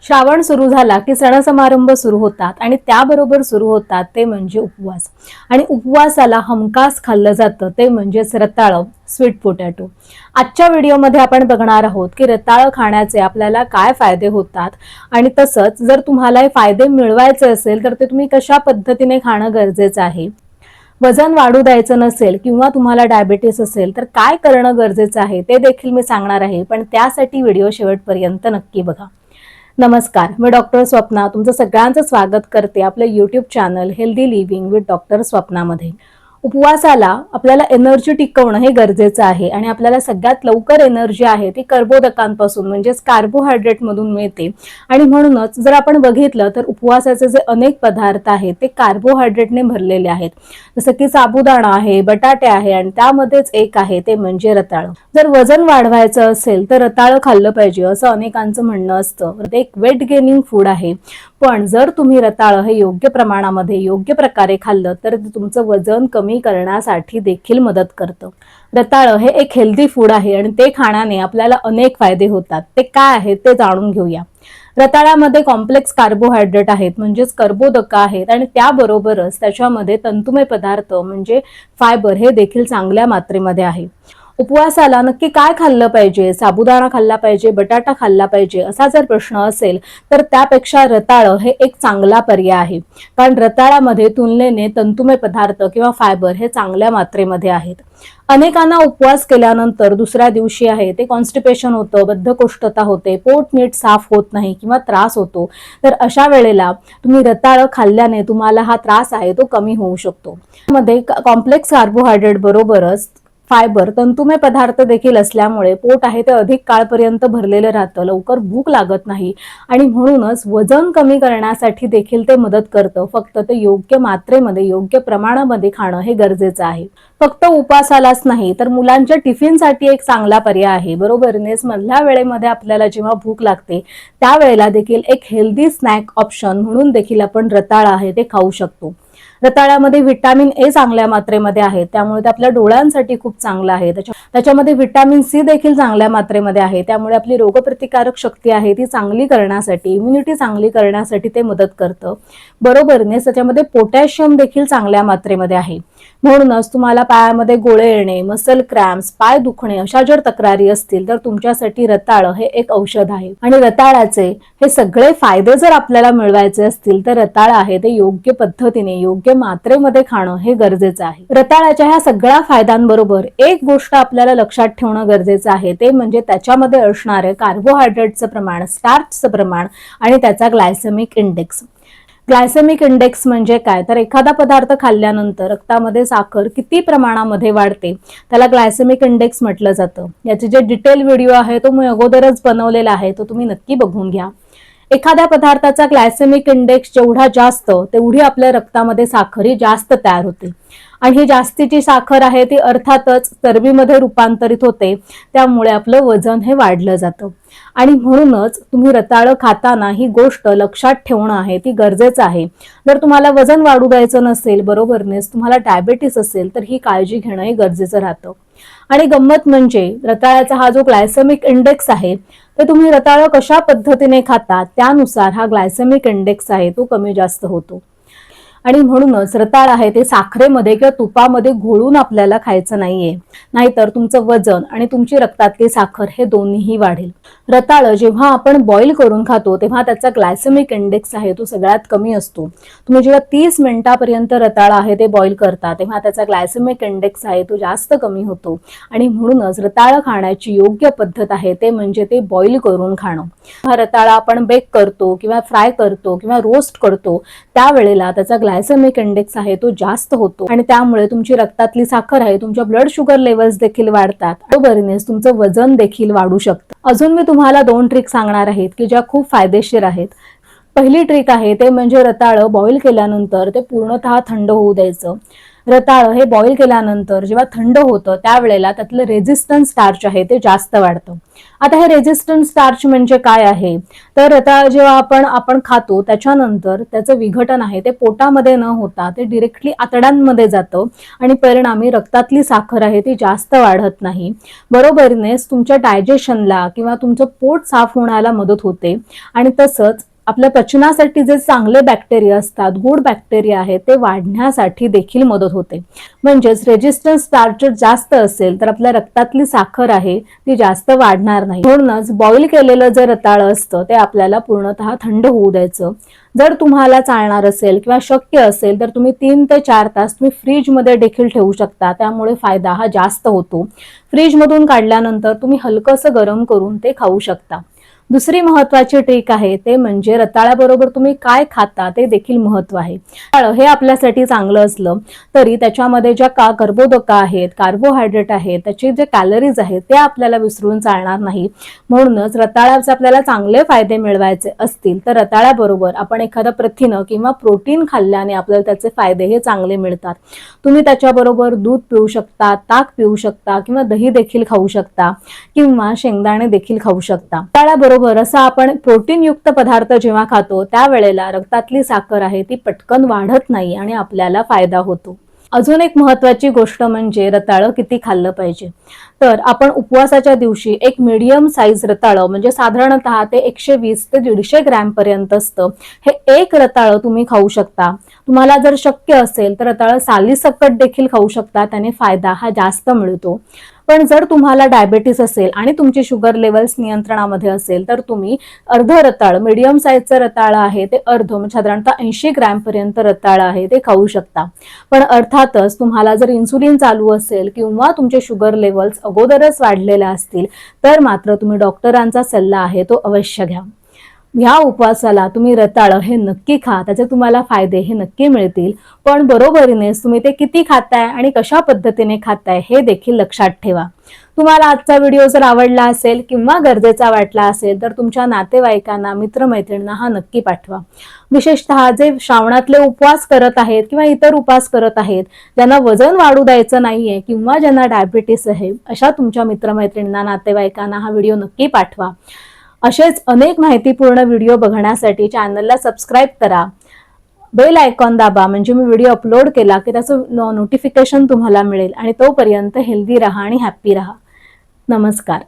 श्रावण सुरू झाला की सण समारंभ सुरू होतात आणि त्याबरोबर सुरू होतात ते म्हणजे उपवास. आणि उपवासाला हमखास खाल्लं जातं ते म्हणजेच रताळं, स्वीट पोटॅटो. आजच्या व्हिडिओमध्ये आपण बघणार आहोत की रताळं खाण्याचे आपल्याला काय फायदे होतात आणि तसंच जर तुम्हाला हे फायदे मिळवायचे असेल तर ते तुम्ही कशा पद्धतीने खाणं गरजेचं आहे. वजन वाढू द्यायचं नसेल किंवा तुम्हाला डायबिटीस असेल तर काय करणं गरजेचं आहे ते देखील मी सांगणार आहे, पण त्यासाठी व्हिडिओ शेवटपर्यंत नक्की बघा. नमस्कार, मी डॉक्टर स्वप्ना तुमचं सगळ्यांचं स्वागत करते आपल्या YouTube channel healthy living with doctor स्वप्नामध्ये. उपवासाला आपल्याला एनर्जी टिकवणं हे गरजेचं आहे आणि आपल्याला सगळ्यात लवकर एनर्जी आहे ती कर्बोदकांपासून म्हणजेच कार्बोहायड्रेट मधून मिळते. आणि म्हणूनच जर आपण बघितलं तर उपवासाचे जे अनेक पदार्थ आहेत ते कार्बोहायड्रेटने भरलेले आहेत, जसं की साबुदाणा आहे, बटाटे आहे आणि त्यामध्येच एक आहे ते म्हणजे रताळं. जर वजन वाढवायचं असेल तर रताळं खाल्लं पाहिजे असं अनेकांचं म्हणणं असतं. ते एक वेट गेनिंग फूड आहे, पण जर तुम्ही रताळं हे योग्य प्रमाणामध्ये योग्य प्रकारे खाल्लं तर ते तुमचं वजन कमी करण्यासाठी देखील मदत करतं. रताळं हे एक हेल्दी फूड आहे आणि ते खाण्याने आपल्याला अनेक फायदे होतात. ते काय आहेत ते जाणून घेऊया. रताळ्यामध्ये कॉम्प्लेक्स कार्बोहायड्रेट आहेत म्हणजेच कर्बोदक आहेत आणि त्याबरोबरच त्याच्यामध्ये तंतुमय पदार्थ म्हणजे फायबर हे देखील चांगल्या मात्रेमध्ये आहे. उपवासाला नक्की काय खाल्लं पाहिजे, साबुदाणा खाल्ला पाहिजे, बटाटा खाल्ला पाहिजे असा जर प्रश्न असेल तर त्यापेक्षा रताळं हे एक चांगला पर्याय आहे, कारण रताळ्यामध्ये तुलनेने तंतुमय पदार्थ किंवा फायबर हे चांगल्या मात्रेमध्ये आहेत. अनेकांना उपवास केल्यानंतर दुसऱ्या दिवशी आहे ते कॉन्स्टिपेशन होतं, बद्धकोष्ठता होते, पोट नीट साफ होत नाही किंवा त्रास होतो. तर अशा वेळेला तुम्ही रताळं खाल्ल्याने तुम्हाला हा त्रास आहे तो कमी होऊ शकतो. मध्ये कॉम्प्लेक्स कार्बोहायड्रेट बरोबरच फायबर तंतुमय पदार्थ देखील असल्यामुळे पोट आहे ते अधिक काळपर्यंत भरलेलं राहतं, लवकर भूक लागत नाही आणि म्हणूनच वजन कमी करण्यासाठी देखील ते मदत करतं. फक्त ते योग्य मात्रेमध्ये योग्य प्रमाणामध्ये खाणं हे गरजेचं आहे. फक्त उपासालाच नाही तर मुलांच्या टिफिनसाठी एक चांगला पर्याय आहे. बरोबरीनेच मधल्या वेळेमध्ये आपल्याला जेव्हा भूक लागते त्यावेळेला देखील एक हेल्दी स्नॅक ऑप्शन म्हणून देखील आपण रताळं आहे ते खाऊ शकतो. रताळ्यामध्ये व्हिटॅमिन ए चांगल्या मात्रेमध्ये आहे, त्यामुळे ते आपल्या डोळ्यांसाठी खूप चांगलं आहे. त्याच्यामध्ये व्हिटॅमिन सी देखील चांगल्या मात्रेमध्ये आहे, त्यामुळे आपली रोगप्रतिकारक शक्ती आहे ती चांगली करण्यासाठी, इम्युनिटी चांगली करण्यासाठी ते मदत करतं. बरोबरने त्याच्यामध्ये पोटॅशियम देखील चांगल्या मात्रेमध्ये आहे. म्हणूनच तुम्हाला पायामध्ये गोळे येणे, मसल क्रॅम्प्स, पाय दुखणे अशा जर तक्रारी असतील तर तुमच्यासाठी रताळं हे एक औषध आहे. आणि रताळ्याचे हे सगळे फायदे जर आपल्याला मिळवायचे असतील तर रताळं आहे ते योग्य पद्धतीने योग्य मात्रेमध्ये खाणं हे गरजेचं आहे. रताळ्याच्या ह्या सगळ्या फायद्यांबरोबर एक गोष्ट आपल्याला लक्षात ठेवणं गरजेचं आहे, ते म्हणजे त्याच्यामध्ये असणारे कार्बोहायड्रेटचं प्रमाण, स्टार्चचं प्रमाण आणि त्याचा ग्लायसेमिक इंडेक्स. ग्लायसेमिक इंडेक्स म्हणजे काय, तर एखादा पदार्थ खाल्ल्यानंतर रक्तामध्ये साखर किती प्रमाणामध्ये वाढते त्याला ग्लायसेमिक इंडेक्स म्हटलं जातं. याचे जे डिटेल व्हिडिओ आहे तो मी अगोदरच बनवलेला आहे, तो तुम्ही नक्की बघून घ्या. एखाद्या पदार्थाचा ग्लायसेमिक इंडेक्स जेवढा जास्त तेवढी आपल्या रक्तामध्ये साखर ही जास्त तयार होते आणि ही जास्तीची साखर आहे ती अर्थातच चरबीमध्ये रूपांतरित होते, त्यामुळे आपलं वजन हे वाढलं जातं. आणि म्हणूनच तुम्ही रताळं खाताना ही गोष्ट लक्षात ठेवणं आहे ती गरजेचं आहे. जर तुम्हाला वजन वाढू द्यायचं नसेल, बरोबरनेच तुम्हाला डायबिटीस असेल तर ही काळजी घेणं हे गरजेचं राहतं. आणि गंमत म्हणजे रताळ्याचा हा जो ग्लायसेमिक इंडेक्स आहे ते तुम्ही रताळं कशा पद्धतीने खाता त्यानुसार हा ग्लायसेमिक इंडेक्स आहे तो कमी जास्त होतो. आणि म्हणूनच रताळ आहे ते साखरेमध्ये किंवा तुपामध्ये घोळून आपल्याला खायचं नाहीये, नाहीतर तुमचं वजन आणि तुमची रक्तातली साखर हे दोन्हीही वाढेल. रताळ जेव्हा आपण बॉईल करून खातो तेव्हा त्याचा ग्लायसेमिक इंडेक्स आहे तो सगळ्यात कमी असतो. तुम्ही जेव्हा 30 मिनिटापर्यंत रताळ आहे ते बॉईल करता तेव्हा त्याचा ग्लायसेमिक इंडेक्स आहे तो जास्त कमी होतो. आणि म्हणूनच रताळ खाण्याची योग्य पद्धत आहे ते म्हणजे ते बॉईल करून खाणं. हा रताळा आपण बेक करतो किंवा फ्राय करतो किंवा रोस्ट करतो त्यावेळेला त्याचा ग्लायसेमिक इंडेक्स आहे तो जास्त होतो आणि त्यामुळे तुमची रक्तातली साखर आहे, तुमच्या ब्लड शुगर लेवल्स देखील वाढतात, बरोबरीनेच तुमचं वजन देखील वाढू शकतं. अजून मी तुम्हाला 2 ट्रिक सांगणार आहेत की ज्या खूप फायदेशीर आहेत. पहिली ट्रिक आहे ते म्हणजे रताळं बॉईल केल्यानंतर ते पूर्णतः थंड होऊ द्यायचं. रताळं हे बॉईल केल्यानंतर जेव्हा थंड होतं त्यावेळेला त्यातलं रेझिस्टन्स स्टार्च आहे ते जास्त वाढतं. आता हे रेझिस्टन्स स्टार्च म्हणजे काय आहे, तर रताळ जेव्हा आपण खातो त्याच्यानंतर त्याचं विघटन आहे ते पोटामध्ये न होता ते डिरेक्टली आतड्यांमध्ये जातं आणि परिणामी रक्तातली साखर आहे ती जास्त वाढत नाही. बरोबरीनेच तुमच्या डायजेशनला किंवा तुमचं पोट साफ होण्याला मदत होते आणि तसंच आपल्या पचनासाठी जे चांगले बॅक्टेरिया असतात, गुड बॅक्टेरिया आहेत ते वाढण्यासाठी देखील मदत होते. म्हणजेच रेजिस्टन्स स्टार्च जास्त असेल तर आपल्या रक्तातली साखर आहे ती जास्त वाढणार नाही. म्हणूनच बॉईल केलेलं जे रताळं असतं ते आपल्याला पूर्णतः थंड होऊ द्यायचं. जर तुम्हाला चालणार असेल किंवा शक्य असेल तर तुम्ही 3 ते 4 तास तुम्ही फ्रीजमध्ये देखील ठेवू शकता, त्यामुळे फायदा हा जास्त होतो. फ्रीजमधून काढल्यानंतर तुम्ही हलकंसं गरम करून ते खाऊ शकता. दुसरी महत्वाची ट्रिक आहे ते म्हणजे रताळ्याबरोबर तुम्ही काय खाता ते देखील महत्व आहे. हे आपल्यासाठी चांगलं असलं तरी त्याच्यामध्ये ज्या कर्बोदका आहेत, कार्बोहायड्रेट आहेत, त्याचे जे कॅलरीज आहेत ते आपल्याला विसरून चालणार नाही. म्हणूनच रताळ्याचे आपल्याला चांगले फायदे मिळवायचे असतील तर रताळ्याबरोबर आपण एखादं प्रथिन किंवा प्रोटीन खाल्ल्याने आपल्याला त्याचे फायदे हे चांगले मिळतात. तुम्ही त्याच्याबरोबर दूध पिऊ शकता, ताक पिऊ शकता किंवा दही देखील खाऊ शकता किंवा शेंगदाणे देखील खाऊ शकता. रताळ्याबरोबर असं आपण प्रोटीन युक्त पदार्थ जेव्हा खातो त्यावेळेला रक्तातली साखर आहे ती पटकन वाढत नाही आणि आपल्याला फायदा होतो. अजून एक महत्वाची गोष्ट म्हणजे रताळं किती खाल्लं पाहिजे. तर आपण उपवासाच्या दिवशी एक मीडियम साईज रताळं म्हणजे साधारणतः ते 120 ते 150 ग्रॅम पर्यंत असतं, हे एक रताळं तुम्ही खाऊ शकता. तुम्हाला जर शक्य असेल तर रताळं सालीसकट देखील खाऊ शकता, त्याने फायदा हा जास्त मिळतो. पण जर तुम्हाला डायबेटीस असेल आणि तुमची शुगर लेवल्स नियंत्रणामध्ये असेल तर तुम्ही अर्ध रताळ, मीडियम साईजचं रताळं आहे ते अर्ध म्हणजे साधारणतः 80 ग्रॅम पर्यंत रताळं आहे ते खाऊ शकता. पण अर्थातच तुम्हाला जर इन्सुलिन चालू असेल किंवा तुमचे शुगर लेवल्स अगोदरच वाढलेल्या असतील तर मात्र तुम्ही डॉक्टरांचा सल्ला आहे तो अवश्य घ्या. ह्या उपवासाला तुम्ही रताळं हे नक्की खा, त्याचे तुम्हाला फायदे हे नक्की मिळतील. पण बरोबरीनेच तुम्ही ते किती खाताय आणि कशा पद्धतीने खाताय हे देखील लक्षात ठेवा. तुम्हाला आजचा व्हिडिओ जर आवडला असेल किंवा गरजेचा वाटला असेल तर तुमच्या नातेवाईकांना, मित्रमैत्रिणींना हा नक्की पाठवा. विशेषतः जे श्रावणातले उपवास करत आहेत किंवा इतर उपवास करत आहेत, ज्यांना वजन वाढू द्यायचं नाहीये किंवा ज्यांना डायबिटीस आहे, अशा तुमच्या मित्रमैत्रिणींना, नातेवाईकांना हा व्हिडिओ नक्की पाठवा. असेच अनेक माहितीपूर्ण व्हिडिओ बघण्यासाठी चॅनलला सबस्क्राईब करा. बेल आयकॉन दाबा म्हणजे मी व्हिडिओ अपलोड केला की त्याचं नोटिफिकेशन तुम्हाला मिळेल. आणि तोपर्यंत हेल्दी राहा आणि हॅप्पी राहा. नमस्कार.